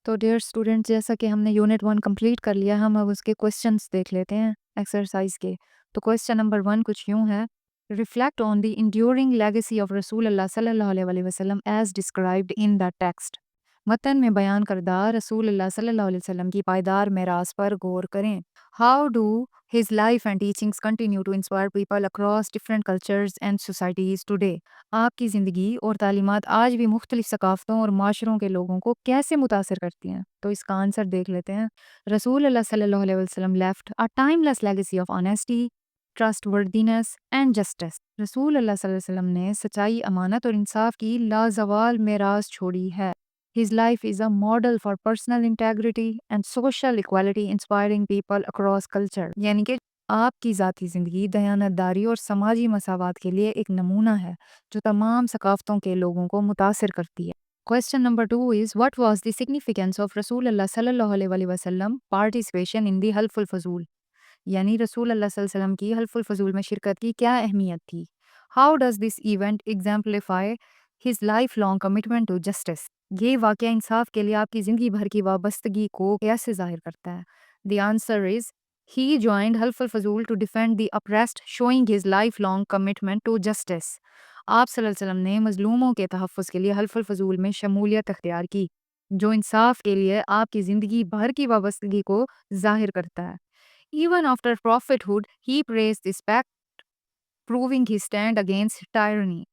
تو dear student, جیسا کہ ہم نے یونٹ 1 کمپلیٹ کر لیا، ہم اب اس کے کوسچنس دیکھ لیتے ہیں ایکسرسائز کے۔ تو کوسچن نمبر 1 کچھ یوں ہے: reflect on the enduring legacy of رسول اللہ صلی اللہ علیہ وسلم as described in the text. متن میں بیان کردہ رسول اللہ صلی اللہ علیہ وسلم کی پائیدار میراث پر غور کریں۔ How do his life and teachings continue to inspire people across different cultures and societies today؟ آپ کی زندگی اور تعلیمات آج بھی مختلف ثقافتوں اور معاشروں کے لوگوں کو کیسے متاثر کرتی ہیں؟ تو اس کا آنسر دیکھ لیتے ہیں۔ رسول اللہ صلی اللہ علیہ وسلم left a timeless legacy of honesty, trustworthiness and justice۔ رسول اللہ صلی اللہ علیہ وسلم نے سچائی، امانت اور انصاف کی لازوال میراث چھوڑی ہے۔ His life is a model for personal integrity and social equality, inspiring people across culture۔ یعنی کہ آپ کی ذاتی زندگی دیانت داری اور سماجی مساوات کے لیے ایک نمونہ ہے جو تمام ثقافتوں کے لوگوں کو متاثر کرتی ہے۔ Question number 2 is what was the significance of رسول اللہ صلی اللہ علیہ وسلم participation in the حلف الفضول؟ یعنی رسول اللہ صلی اللہ علیہ وسلم کی حلف الفضول میں شرکت کی کیا اہمیت تھی؟ How does this event exemplify his lifelong commitment to justice؟ یہ واقعہ انصاف کے لیے آپ کی زندگی بھر کی وابستگی کو کیسے ظاہر کرتا ہے؟ The answer is he joined حلف الفضول to defend the oppressed, showing his lifelong commitment to justice۔ آپ صلی اللہ علیہ وسلم نے مظلوموں کے تحفظ کے لیے حلف الفضول میں شمولیت اختیار کی، جو انصاف کے لیے آپ کی زندگی بھر کی وابستگی کو ظاہر کرتا ہے۔ Even after prophethood, he praised this pact, proving his stand against tyranny۔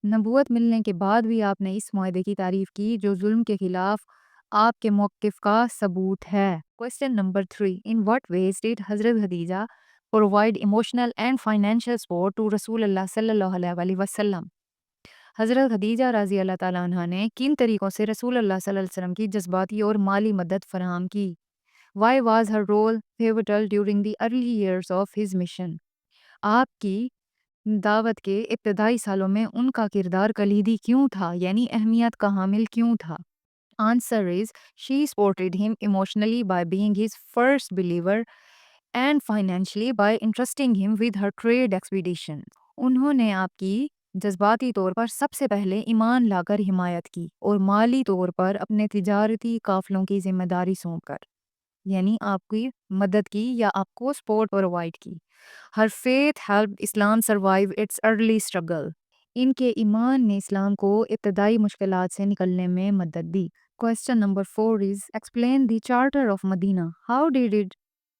نبوت ملنے کے بعد بھی آپ نے اس معاہدے کی تعریف کی جو ظلم کے خلاف آپ کے موقف کا ثبوت ہے۔ Question number 3 In what ways did حضرت Khadija provide emotional and financial support to رسول اللہ صلی اللہ علیہ وسلم؟ حضرت خدیجہ رضی اللہ تعالیٰ عنہ نے کن طریقوں سے رسول اللہ صلی اللہ علیہ وسلم کی جذباتی اور مالی مدد فراہم کی؟ Why was her role pivotal during the early years of his mission؟ آپ کی دعوت کے ابتدائی سالوں میں ان کا کردار کلیدی کیوں تھا، یعنی اہمیت کا حامل کیوں تھا؟ Answer is she supported him emotionally by being his first believer and financially by entrusting him with her trade expeditions۔ انہوں نے آپ کی جذباتی طور پر سب سے پہلے ایمان لا کر حمایت کی اور مالی طور پر اپنے تجارتی قافلوں کی ذمہ داری سونپ کر، یعنی آپ کی مدد کی یا آپ کو سپورٹ پرووائڈ کی۔ Her faith helped Islam survive its early struggle۔ ان کے ایمان نے اسلام کو ابتدائی مشکلات سے نکلنے میں مدد دی۔ Question number 4 is explain the Charter of Medina۔ How did it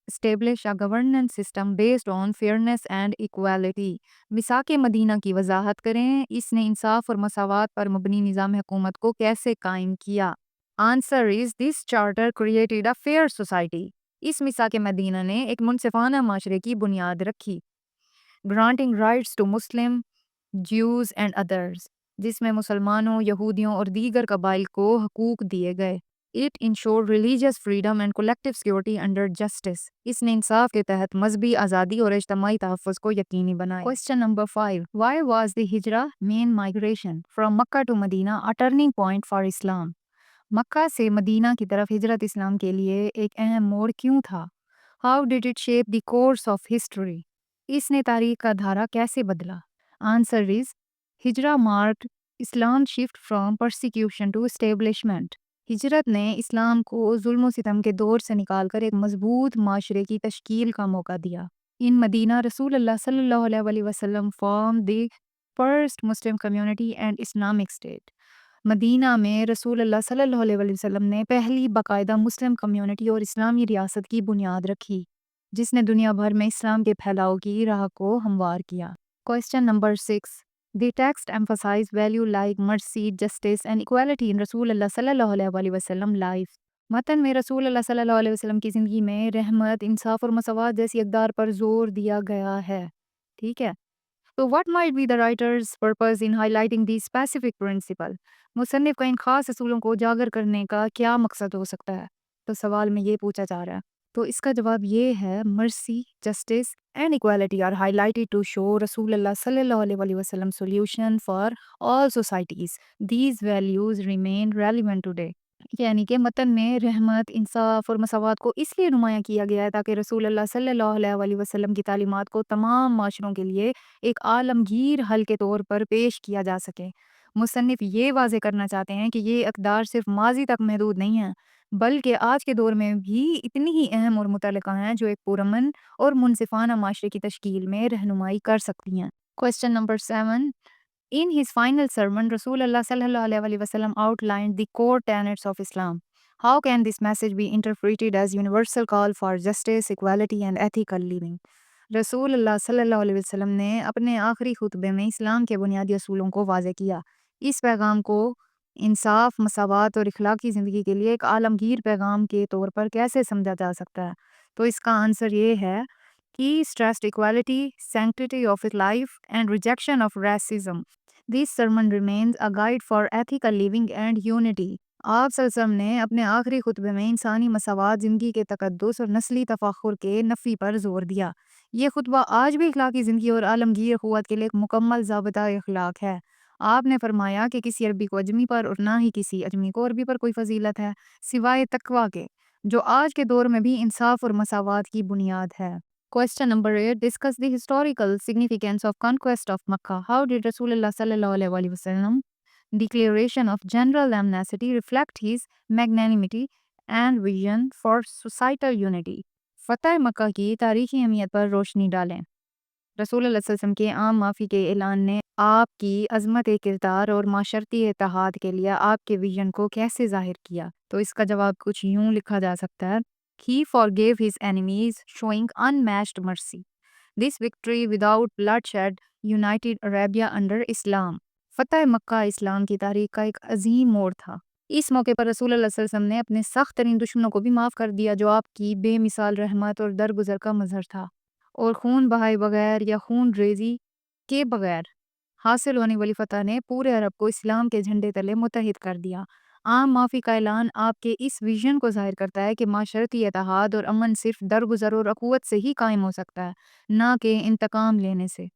establish a governance system based on fairness and equality؟ میثاق مدینہ کی وضاحت کریں، اس نے انصاف اور مساوات پر مبنی نظام حکومت کو کیسے قائم کیا؟ Answer is this charter created a fair society۔ اس میثاق مدینہ نے ایک منصفانہ معاشرے کی بنیاد رکھی۔ Granting rights to Muslim, Jews and others، جس میں مسلمانوں، یہودیوں اور دیگر قبائل کو حقوق دیے گئے۔ It ensured religious freedom and collective security under justice۔ اس نے انصاف کے تحت مذہبی آزادی اور اجتماعی تحفظ کو یقینی بنایا۔ Question number 5 Why was the Hijra main migration from Makkah to Medina a turning point for Islam؟ مکہ سے مدینہ کی طرف ہجرت اسلام کے لیے ایک اہم موڑ کیوں تھا؟ How did it shape the course of history؟ اس نے تاریخ کا دھارا کیسے بدلا؟ Answer is ہجرہ marked Islam's shift from persecution to establishment۔ ہجرت نے اسلام کو ظلم و ستم کے دور سے نکال کر ایک مضبوط معاشرے کی تشکیل کا موقع دیا۔ ان مدینہ رسول اللہ صلی اللہ علیہ وسلم formed the first Muslim community and Islamic state۔ مدینہ میں رسول اللہ صلی اللہ علیہ وسلم نے پہلی باقاعدہ مسلم کمیونٹی اور اسلامی ریاست کی بنیاد رکھی، جس نے دنیا بھر میں اسلام کے پھیلاؤ کی راہ کو ہموار کیا۔ Question number 6 The text emphasize value like mercy, justice and equality in رسول اللہ صلی اللہ علیہ وسلم life۔ متن میں رسول اللہ صلی اللہ علیہ وسلم کی زندگی میں رحمت، انصاف اور مساوات جیسی اقدار پر زور دیا گیا ہے۔ ٹھیک ہے، تو what might be the writer's purpose in highlighting these specific principle؟ مصنف کا ان خاص اصولوں کو اجاگر کرنے کا کیا مقصد ہو سکتا ہے؟ تو سوال میں یہ پوچھا جا رہا ہے، تو اس کا جواب یہ ہے mercy, justice and equality are highlighted to show رسول اللہ صلی اللہ علیہ وسلم solution for all societies۔ These values remain relevant today۔ یعنی کہ متن میں رحمت، انصاف اور مساوات کو اس لیے نمایاں کیا گیا ہے تاکہ رسول اللہ صلی اللہ علیہ وسلم کی تعلیمات کو تمام معاشروں کے لیے ایک عالمگیر حل کے طور پر پیش کیا جا سکے۔ مصنف یہ واضح کرنا چاہتے ہیں کہ یہ اقدار صرف ماضی تک محدود نہیں ہیں بلکہ آج کے دور میں بھی اتنی ہی اہم اور متعلقہ ہیں جو ایک پرامن اور منصفانہ معاشرے کی تشکیل میں رہنمائی کر سکتی ہیں۔ Question number 7. In his final sermon, Rasulullah sallallahu alaihi wasallam outlined the core tenets of Islam. How can this message be interpreted as universal call for justice, equality and ethical living? رسول اللہ صلی اللہ علیہ وسلم نے اپنے آخری خطبے میں اسلام کے بنیادی اصولوں کو واضح کیا۔ اس پیغام کو انصاف، مساوات اور اخلاقی زندگی کے لیے ایک عالمگیر پیغام کے طور پر کیسے سمجھا جا سکتا ہے؟ تو اس کا آنسر یہ ہے کہ stressed equality, sanctity of life and rejection of racism. This sermon remains a guide for ethical living and unity. آپ صلی اللہ علیہ وسلم نے اپنے آخری خطبے میں انسانی مساوات، زندگی کے تقدس اور نسلی تفاخر کے نفی پر زور دیا۔ یہ خطبہ آج بھی اخلاقی زندگی اور عالمگیر اخوت کے لیے ایک مکمل ضابطہ اخلاق ہے۔ آپ نے فرمایا کہ کسی عربی کو اجمی پر اور نہ ہی کسی اجمی کو عربی پر کوئی فضیلت ہے سوائے تقویٰ کے، جو آج کے دور میں بھی انصاف اور مساوات کی بنیاد ہے۔ Question number 8. Discuss the historical significance of conquest of Makkah. How did Rasulullah sallallahu alaihi wasallam declaration of general amnesty reflect his magnanimity and vision for societal unity? فتح مکہ کی تاریخی اہمیت پر روشنی ڈالیں۔ رسول اللہ صلی اللہ علیہ وسلم کے عام معافی کے اعلان نے آپ کی عظمت کردار اور معاشرتی اتحاد کے لیے آپ کے ویژن کو کیسے ظاہر کیا؟ تو اس کا جواب کچھ یوں لکھا جا سکتا ہے: He forgave his enemies, showing unmatched mercy. This victory without bloodshed united Arabia under Islam. فتح مکہ اسلام کی تاریخ کا ایک عظیم موڑ تھا۔ اس موقع پر رسول اللہ صلی اللہ علیہ وسلم نے اپنے سخت ترین دشمنوں کو بھی معاف کر دیا، جو آپ کی بے مثال رحمت اور درگزر کا مظہر تھا، اور خون بہائے بغیر یا خون ریزی کے بغیر حاصل ہونے والی فتح نے پورے عرب کو اسلام کے جھنڈے تلے متحد کر دیا۔ عام معافی کا اعلان آپ کے اس ویژن کو ظاہر کرتا ہے کہ معاشرتی اتحاد اور امن صرف درگزر اور اخوت سے ہی قائم ہو سکتا ہے، نہ کہ انتقام لینے سے۔